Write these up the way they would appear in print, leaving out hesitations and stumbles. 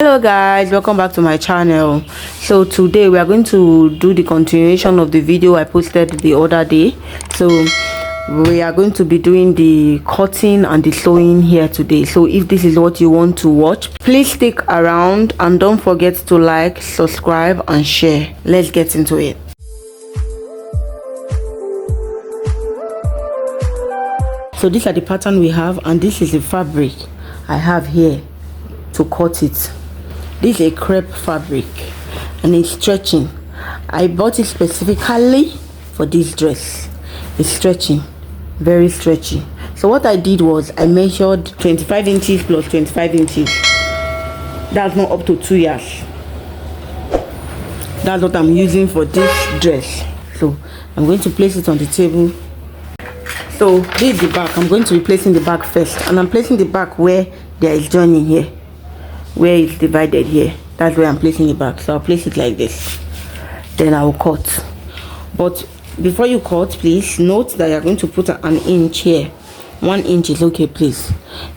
Hello guys, welcome back to my channel. So today we are going to do the continuation of the video I posted the other day. So we are going to be doing the cutting and the sewing here today. So if this is what you want to watch, please stick around and don't forget to like, subscribe and share. Let's get into it. So these are the pattern we have, and this is the fabric I have here to cut it. This is a crepe fabric and it's stretching. I bought it specifically for this dress. It's stretching, very stretchy. So what I did was I measured 25 inches plus 25 inches. That's not up to 2 years. That's what I'm using for this dress. So I'm going to place it on the table. So this is the back. I'm going to be placing the back first, and I'm placing the back where there is joining here, where it's divided here. That's where I'm placing it back. So I'll place it like this, then I will cut. But before you cut, please note that you're going to put an inch here. 1 inch is okay, please.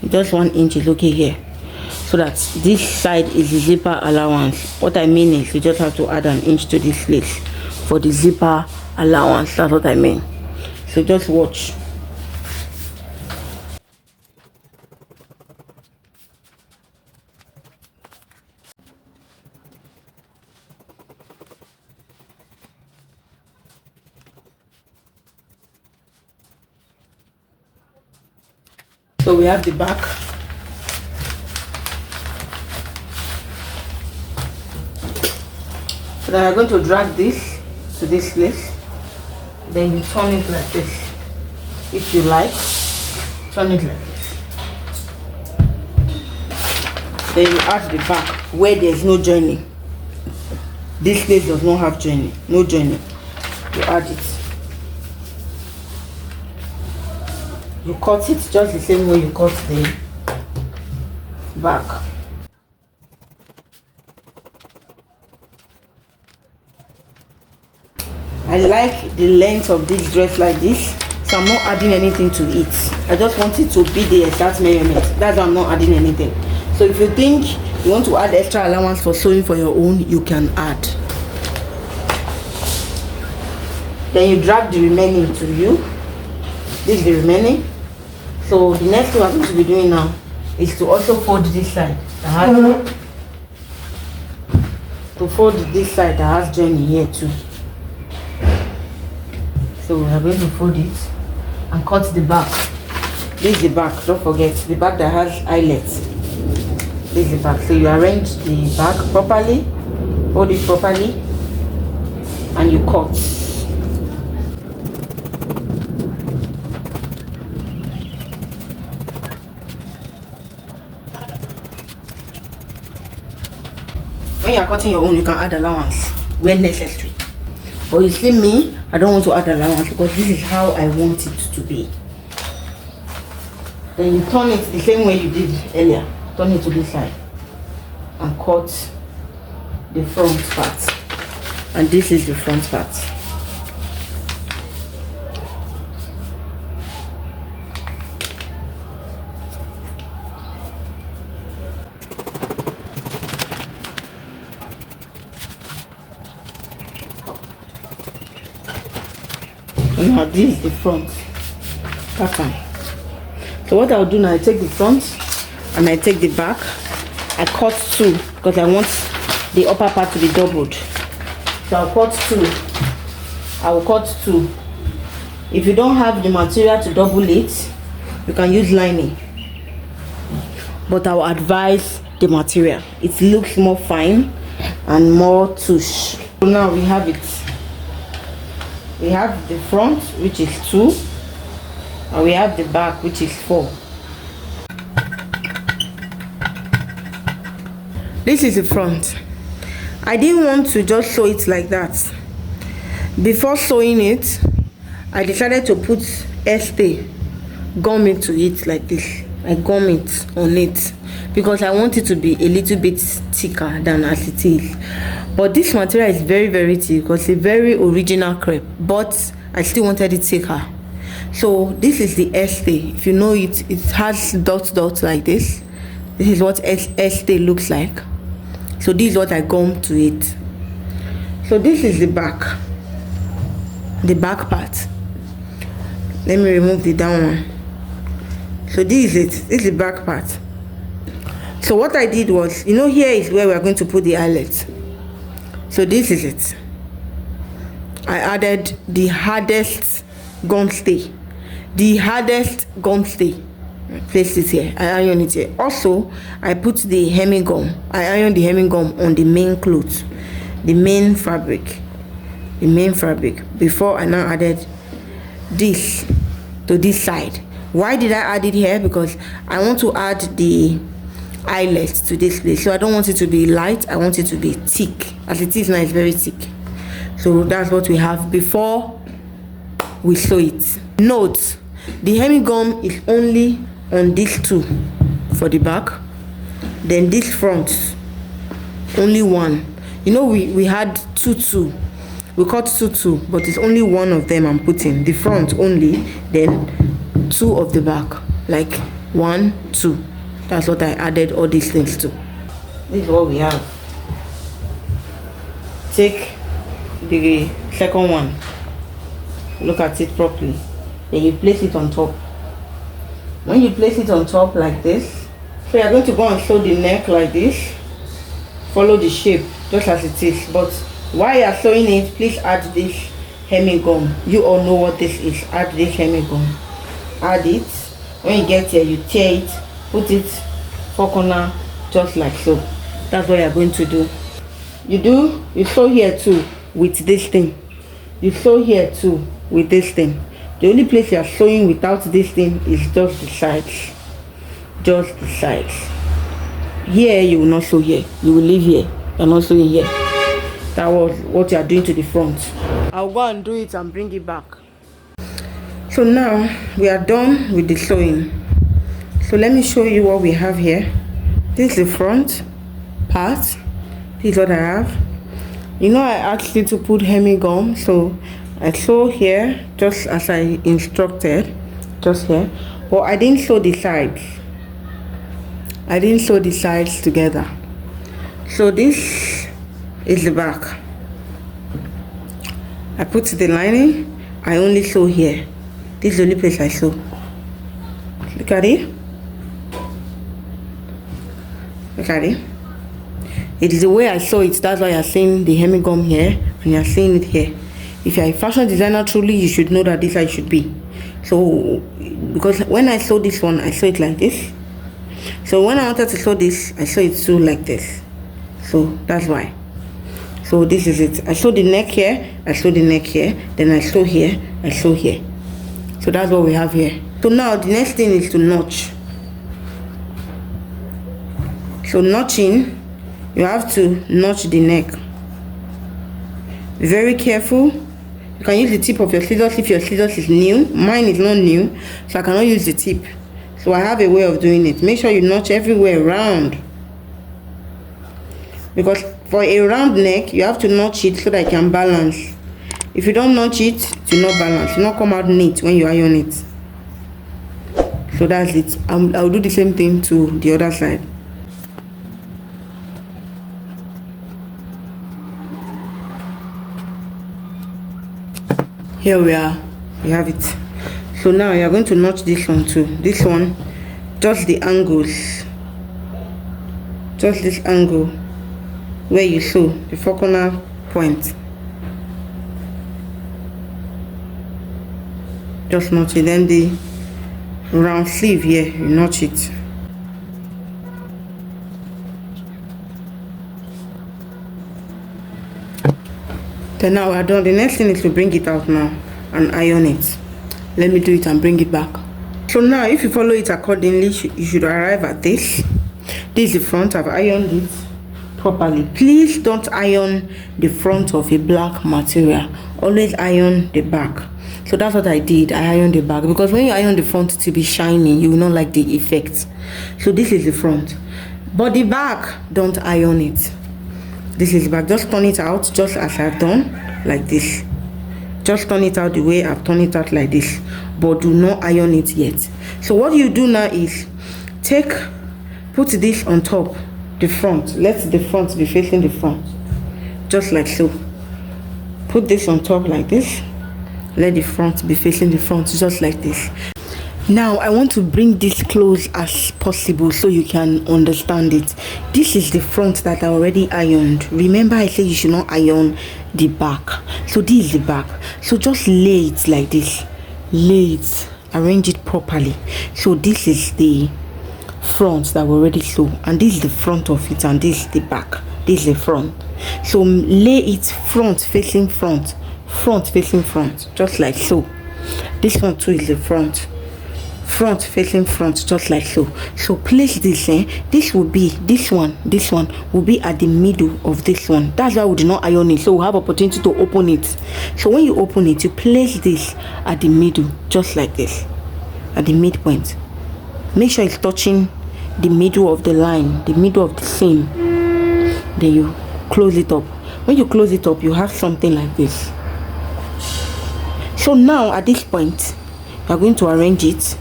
Just 1 inch is okay here, so that this side is the zipper allowance. What I mean is you just have to add an inch to this place for the zipper allowance. That's what I mean. So just watch. So we have the back. So then I'm going to drag this to this place. Then you turn it like this. If you like, turn it like this. Then you add the back where there's no joining. This place does not have joining, no joining. You add it. You cut it just the same way you cut the back. I like the length of this dress like this, so I'm not adding anything to it. I just want it to be the exact measurement. That's why I'm not adding anything. So if you think you want to add extra allowance for sewing for your own, you can add. Then you drag the remaining to you. This is the remaining. So the next thing I'm going to be doing now is to also fold this side that has that has joining here too. So we are going to fold it and cut the back. This is the back, don't forget, the back that has eyelets. This is the back. So you arrange the back properly, hold it properly, and you cut. When you are cutting your own, you can add allowance when necessary. But you see me, I don't want to add allowance because this is how I want it to be. Then you turn it the same way you did earlier. Turn it to this side and cut the front part. And this is the front part. Now this is the front pattern. So what I'll do now, I take the front and I take the back. I cut two because I want the upper part to be doubled. So I'll cut two. I will cut two. If you don't have the material to double it, you can use lining. But I will advise the material. It looks more fine and more tush. So now we have it. We have the front, which is 2, and we have the back, which is 4. This is the front. I didn't want to just sew it like that. Before sewing it, I decided to put gum into it like this. I gum it on it because I want it to be a little bit thicker than as it is. But this material is very, very thick because it's a very original crepe, but I still wanted it thicker. So this is the If you know it, it has dots like this. This is what looks like. So this is what I gum to it. So this is the back part. Let me remove the down one. So this is it. This is the back part. So what I did was, you know, here is where we are going to put the eyelet. So this is it. I added the hardest gum stay. Place it here. I iron it here. Also, I put the hemming gum. I iron the hemming gum on the main cloth, the main fabric, before I now added this to this side. Why did I add it here? Because I want to add the eyelet to this place. So I don't want it to be light, I want it to be thick. As it is now, it's very thick. So that's what we have before we sew it. Note, the hemming gum is only on these two for the back, then this front only one. You know, we had two, we cut two, but it's only one of them I'm putting, the front only, then two of the back, like 1, 2. That's what I added all these things to. This is what we have. Take the second one, look at it properly, then you place it on top. When you place it on top like this, so you're going to go and sew the neck like this. Follow the shape just as it is, but while you are sewing it, please add this hemming gum. You all know what this is. Add this hemming gum. Add it. When you get here, you tear it, put it 4 corner just like so. That's what you're going to do. You sew here too with this thing. You sew here too with this thing. The only place you are sewing without this thing is just the sides. Just the sides. Here you will not sew here. You will leave here. You're not sewing here. That was what you are doing to the front. I'll go and do it and bring it back. So now we are done with the sewing. So let me show you what we have here. This is the front part. This is what I have. You know, I asked you to put hemming gum, so I sew here just as I instructed, just here, but I didn't sew the sides. I didn't sew the sides together. So this is the back. I put the lining. I only sew here. This is the only place I sew. Look at it. Look at it. It is the way I sew it. That's why you're seeing the hemming gum here and you're seeing it here. If you're a fashion designer, truly, you should know that this side should be. So, because when I sew this one, I sew it like this. So when I wanted to sew this, I sew it too like this. So that's why. So this is it. I sew the neck here, I sew the neck here, then I sew here, I sew here. So that's what we have here. So now the next thing is to notch. So notching, you have to notch the neck. Be very careful. You can use the tip of your scissors if your scissors is new. Mine is not new, so I cannot use the tip. So I have a way of doing it. Make sure you notch everywhere round. Because for a round neck, you have to notch it so that it can balance. If you don't notch it, it will not balance. It will not come out neat when you iron it. So that's it. I'll do the same thing to the other side. Here we are. We have it. So now you're going to notch this one too. This one, just the angles. Just this angle where you sew the 4 corner point. Just notch it. Then the round sleeve here, you notch it. Then now we're done. The next thing is to bring it out now and iron it. Let me do it and bring it back. So now if you follow it accordingly, you should arrive at this. This is the front. I've ironed it properly. Please don't iron the front of a black material. Always iron the back. So that's what I did. I ironed the back because when you iron the front to be shiny, you will not like the effect. So this is the front, but the back, don't iron it. This is the back. Just turn it out just as I've done, like this. Just turn it out the way I've turned it out, like this, but do not iron it yet. So what you do now is put this on top the front. Let the front be facing the front, just like so. Put this on top like this. Let the front be facing the front, just like this. Now I want to bring this close as possible so you can understand it. This is the front that I already ironed. Remember I said you should not iron the back. So this is the back. So just lay it like this. Lay it, arrange it properly. So this is the front that we already sew, and this is the front of it, and this is the back. This is the front. So lay it front facing front, front facing front, just like so. This one too is the front, front facing front, just like so. So place this, this will be this one will be at the middle of this one. That's why we did not iron it, so we have opportunity to open it. So when you open it, you place this at the middle, just like this, at the midpoint. Make sure it's touching the middle of the line, the middle of the seam. Then you close it up. When you close it up, you have something like this. So now at this point, you are going to arrange it.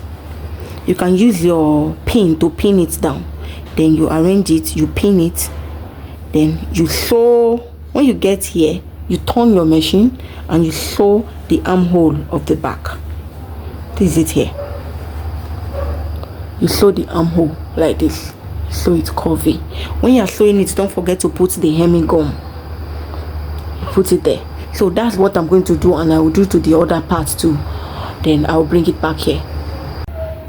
You can use your pin to pin it down. Then you arrange it, you pin it. Then you sew. When you get here, you turn your machine and you sew the armhole of the back. This is it here. You sew the armhole like this, so it's curvy. When you are sewing it, don't forget to put the hemming gum. Put it there. So that's what I'm going to do, and I will do to the other part too. Then I'll bring it back here.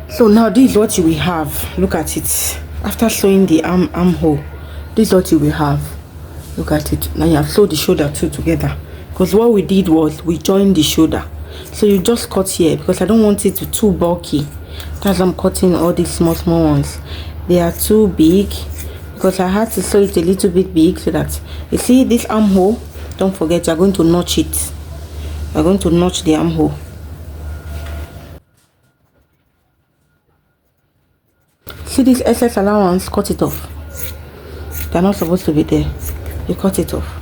So now this is what you will have. Look at it. After sewing the armhole, this is what you will have. Look at it. Now you have sewed the shoulder too together, because what we did was we joined the shoulder. So you just cut here, because I don't want it to be too bulky. That's why I'm cutting all these small ones. They are too big, because I had to sew it a little bit big, so that you see this armhole, don't forget you're going to notch it. You're going to notch the armhole. See this excess allowance, cut it off. They're not supposed to be there. You cut it off.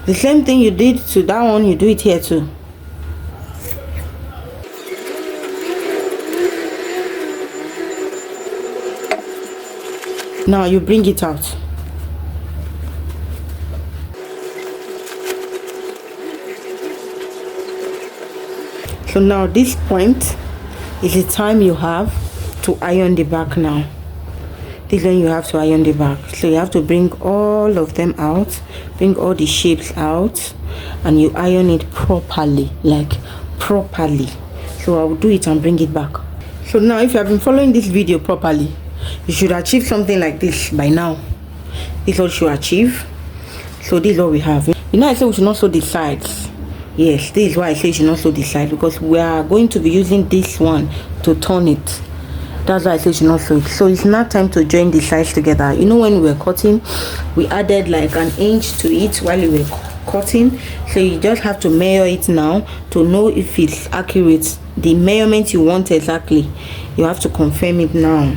The same thing you did to that one, you do it here too. Now you bring it out. So now this point is the time you have to iron the back now. This is when you have to iron the back. So you have to bring all of them out, bring all the shapes out, and you iron it properly, like properly. So I will do it and bring it back. So now if you have been following this video properly, you should achieve something like this by now. This is what you should achieve. So this is what we have. You know I said we should not sew the sides. Yes, this is why I say you should not sew the side, because we are going to be using this one to turn it. That's why I say you should not sew it. So it's now time to join the sides together. You know when we were cutting, we added like an inch to it while we were cutting. So you just have to measure it now to know if it's accurate. The measurement you want exactly, you have to confirm it now.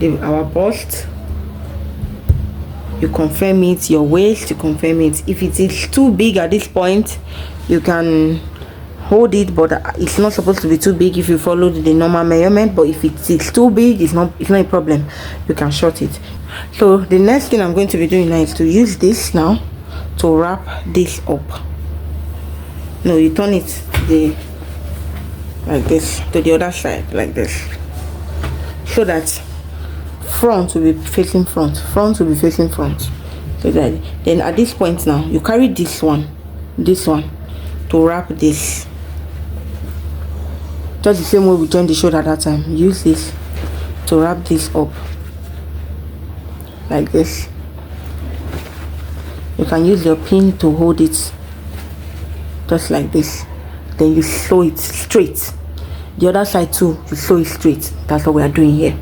Our bust, you confirm it. Your waist, you confirm it. If it is too big at this point, you can hold it, but it's not supposed to be too big if you follow the normal measurement. But if it is too big, it's not a problem. You can short it. So the next thing I'm going to be doing now is to use this now to wrap this up. No, you turn it like this to the other side, like this, so that front will be facing front, front will be facing front. So that then at this point now you carry this one to wrap this, just the same way we joined the shoulder that time. Use this to wrap this up like this. You can use your pin to hold it just like this. Then you sew it straight. The other side too, you sew it straight. That's what we are doing here.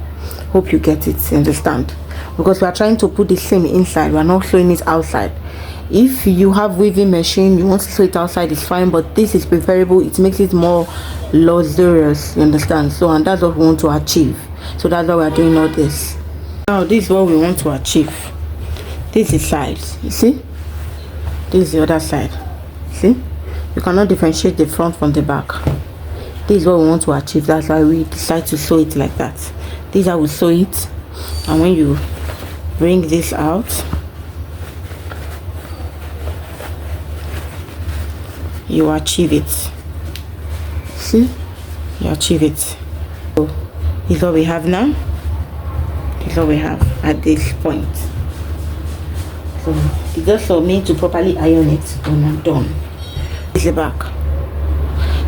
Hope you get it, you understand, because we are trying to put the seam inside, we are not sewing it outside. If you have weaving machine, you want to sew it outside, it's fine, but this is preferable. It makes it more luxurious, you understand. So, and that's what we want to achieve. So that's why we are doing all this. Now this is what we want to achieve. This is side, you see, this is the other side. See, you cannot differentiate the front from the back. This is what we want to achieve. That's why we decide to sew it like that. This This is how we sew it. And when you bring this out, you achieve it. See, you achieve it. So this is what we have now. This is what we have at this point. So it's just for me to properly iron it when I'm done. This is the back.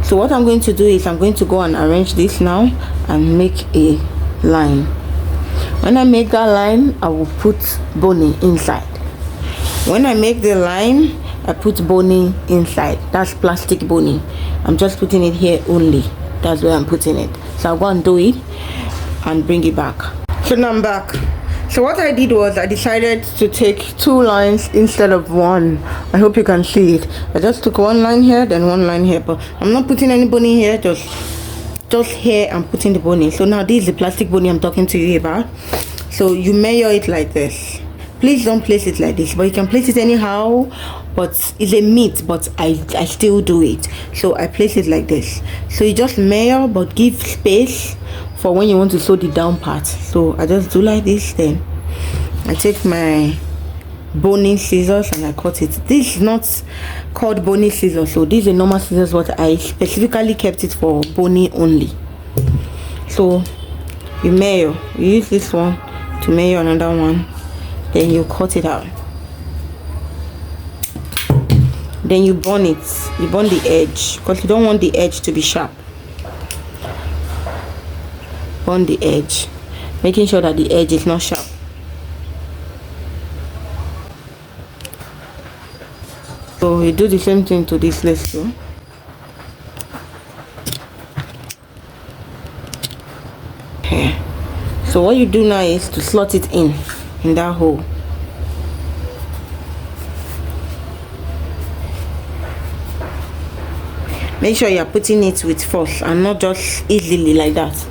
So what I'm going to do is I'm going to go and arrange this now and make a line. When I make that line, I will put boning inside. When I make the line, I put boning inside. That's plastic boning. I'm just putting it here only. That's where I'm putting it. So I'll go and do it and bring it back. So now I'm back. So what I did was I decided to take 2 lines instead of 1. I hope you can see it. I just took 1 line here, then 1 line here, but I'm not putting any boning here, just here I'm putting the boning. So now this is the plastic boning I'm talking to you about. So you measure it like this. Please don't place it like this, but you can place it anyhow. But it's a myth, but I still do it. So I place it like this. So you just measure, but give space for when you want to sew the down part. So I just do like this, then I take my boning scissors and I cut it. This is not called boning scissors, so this is a normal scissors, but I specifically kept it for boning only. So you measure, you use this one to measure another one, then you cut it out, then you burn it. You burn the edge because you don't want the edge to be sharp. Burn the edge, making sure that the edge is not sharp. So we do the same thing to this lace too. Okay. So what you do now is to slot it in that hole. Make sure you are putting it with force and not just easily like that.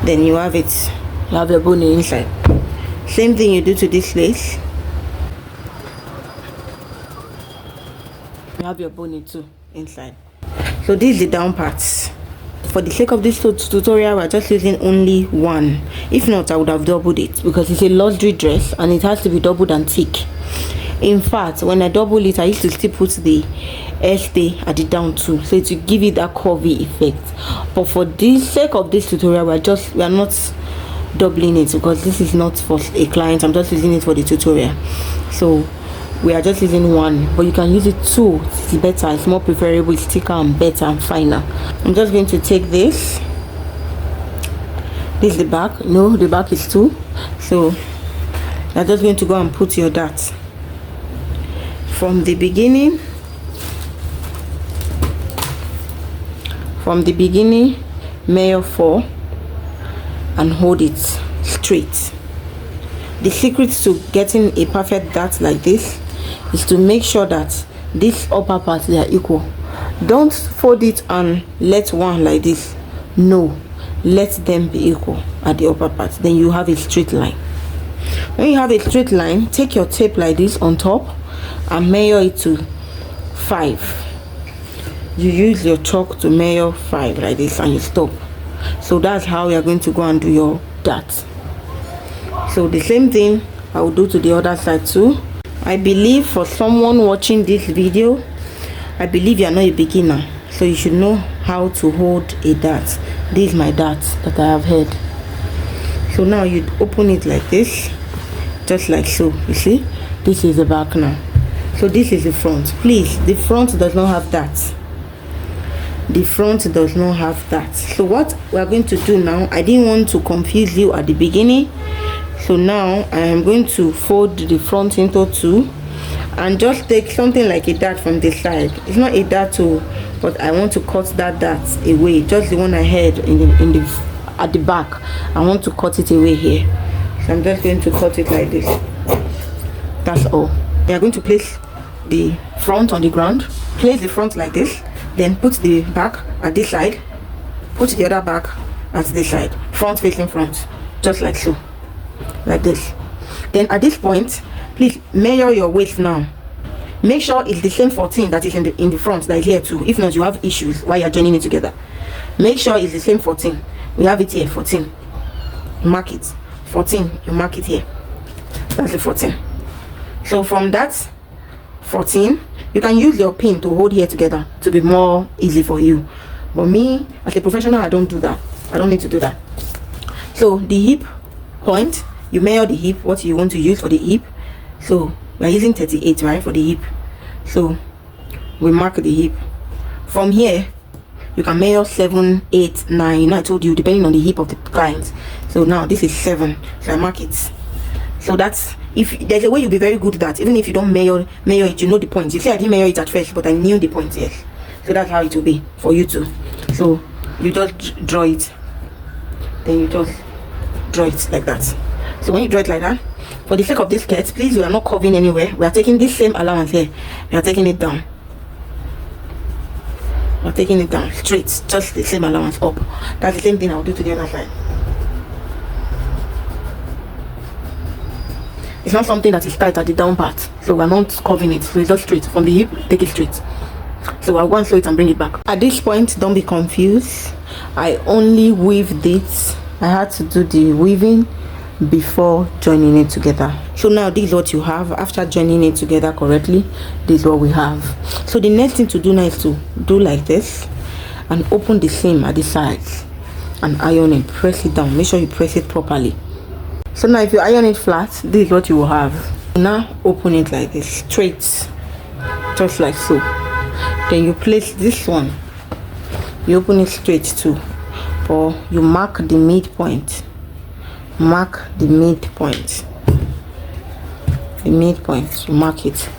Then you have it. You have your boning inside. Same thing you do to this lace. You have your boning too inside. So this is the down parts. For the sake of this tutorial, we're just using only 1. If not, I would have doubled it because it's a luxury dress and it has to be doubled and thick. In fact, when I double it, I used to still put the hairstay at the down too, so to give it that curvy effect. But for the sake of this tutorial, we are not doubling it because this is not for a client. I'm just using it for the tutorial. So we are just using 1, but you can use it 2. It's better, it's more preferable, it's thicker and better and finer. I'm just going to take this. This is the back. No, the back is 2. So you're just going to go and put your dart from the beginning. Measure 4 and hold it straight. The secret to getting a perfect dart like this is to make sure that this upper part, they are equal. Don't fold it and let one like this. No, let them be equal at the upper part. Then you have a straight line. When you have a straight line, take your tape like this on top and measure it to 5. You use your chalk to measure 5 like this and you stop. So that's how you are going to go and do your dart. So the same thing I will do to the other side too. I believe for someone watching this video, I believe you are not a beginner, so you should know how to hold a dart. This is my dart that I have had. So now you open it like this, just like so. You see, this is the back now. So this is the front. Please, the front does not have that. The front does not have that. So what we are going to do now, I didn't want to confuse you at the beginning. So now I am going to fold the front into 2 and just take something like a dart from this side. It's not a dart too, but I want to cut that dart away, just the one I had at the back. I want to cut it away here. So I'm just going to cut it like this. That's all. We are going to place the front on the ground. Place the front like this, then put the back at this side, put the other back at this side, front facing front, just like so, like this. Then at this point, please measure your waist now. Make sure it's the same 14 that is in the front that is here too. If not, you have issues while you're joining it together. Make sure it's the same 14. We have it here, 14. mark it. 14, you mark it here. That's the 14. So from that 14, you can use your pin to hold here together to be more easy for you. But me, as a professional, I don't do that. I don't need to do that. So the hip point, you measure the hip, what you want to use for the hip. So we're using 38, right, for the hip. So we mark the hip. From here, you can measure 7, 8, 9. You know, I told you, depending on the hip of the client. So now this is 7. So I mark it. So that's, if there's a way you'll be very good at that, even if you don't measure it, you know the points. You see, I didn't measure it at first, but I knew the points, yes. So that's how it will be for you too. So you just draw it, then you just draw it like that. So when you draw it like that, for the sake of this skirt, please, we are not curving anywhere. We are taking this same allowance here. We are taking it down. We are taking it down straight, just the same allowance up. That's the same thing I'll do to the other side. It's not something that is tight at the down part, so we're not curving it. So it's just straight from the hip. Take it straight. So I'll go and sew it and bring it back. At this point, don't be confused. I only weaved it. I had to do the weaving before joining it together. So now this is what you have after joining it together correctly. This is what we have. So the next thing to do now is to do like this and open the seam at the sides and iron it. Press it down. Make sure you press it properly. So now if you iron it flat, this is what you will have. Now open it like this, straight, just like so. Then you place this one, you open it straight too, or you mark the midpoint. Mark the midpoint. The midpoint, you mark it.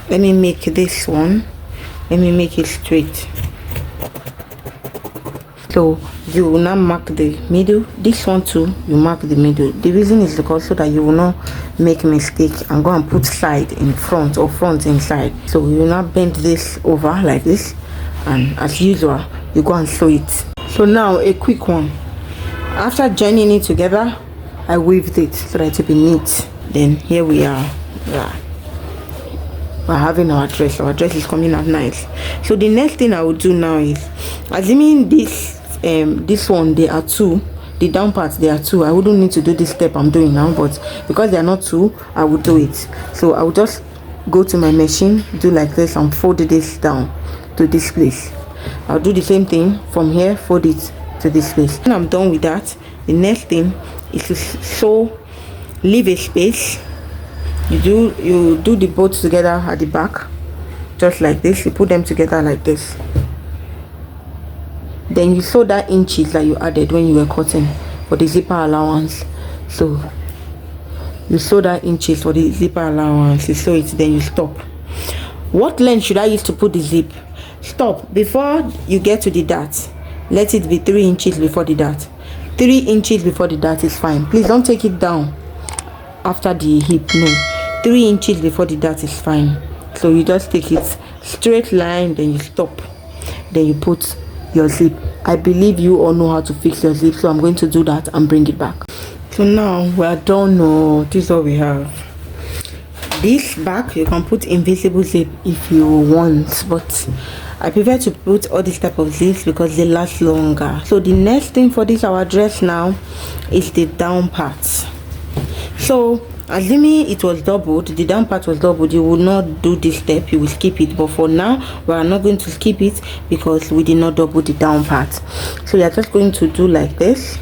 Let me make this one, let me make it straight. So you will now mark the middle. This one too, you mark the middle. The reason is because so that you will not make a mistake and go and put side in front or front inside. So you will now bend this over like this, and as usual, you go and sew it. So now a quick one. After joining it together, I weaved it so that it will be neat. Then here we are. Yeah. We're having our dress. Our dress is coming out nice. So the next thing I will do now is, assuming this one, there are 2, the down parts, there are 2. I wouldn't need to do this step I'm doing now, but because they are not 2, I will do it. So I will just go to my machine, do like this, and fold this down to this place. I'll do the same thing from here, fold it to this place. When I'm done with that, the next thing is to sew, leave a space. You do the both together at the back, just like this. You put them together like this. Then you sew that inches that you added when you were cutting for the zipper allowance. So you sew that inches for the zipper allowance. You sew it, then you stop. What length should I use to put the zip? Stop before you get to the dart. Let it be 3 inches before the dart. 3 inches before the dart is fine. Please don't take it down after the hip. No, 3 inches before the dart is fine. So you just take it straight line, then you stop, then you put your zip. I believe you all know how to fix your zip, so I'm going to do that and bring it back. So now we are done. No, this is what we have. This back, you can put invisible zip if you want, but I prefer to put all this type of zips because they last longer. So the next thing for this our dress now is the down part. So assuming it was doubled, the down part was doubled, you will not do this step, you will skip it. But for now, we are not going to skip it because we did not double the down part. So we are just going to do like this.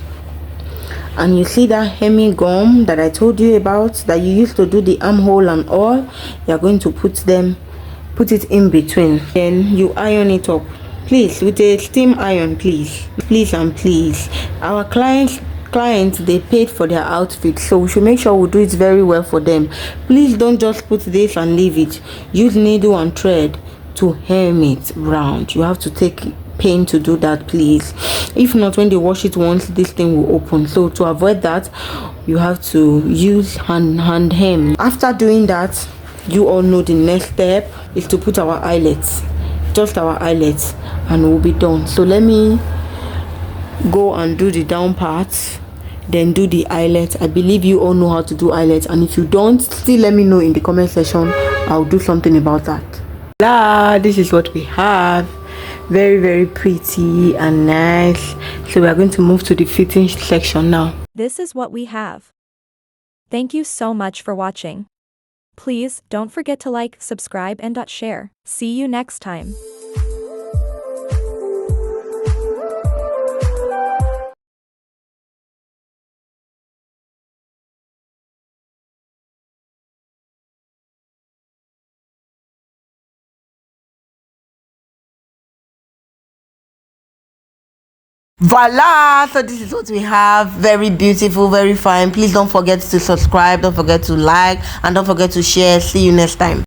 And you see that hemming gum that I told you about, that you used to do the armhole and all, you are going to put it in between. Then you iron it up, please, with a steam iron, please and please. Our clients, they paid for their outfit, so we should make sure we do it very well for them. Please don't just put this and leave it. Use needle and thread to hem it round. You have to take pain to do that, please. If not, when they wash it once, this thing will open. So to avoid that, you have to use hand hem. After doing that, you all know the next step is to put our eyelets, just our eyelets, and we'll be done. So let me go and do the down part, then do the eyelet. I believe you all know how to do eyelets, and if you don't, still let me know in the comment section. I'll do something about that. This is what we have. Very, very pretty and nice. So we are going to move to the fitting section now. This is what we have. Thank you so much for watching. Please don't forget to like, subscribe and share. See you next time. Voila, so this is what we have. Very beautiful, very fine. Please don't forget to subscribe, don't forget to like, and don't forget to share. See you next time.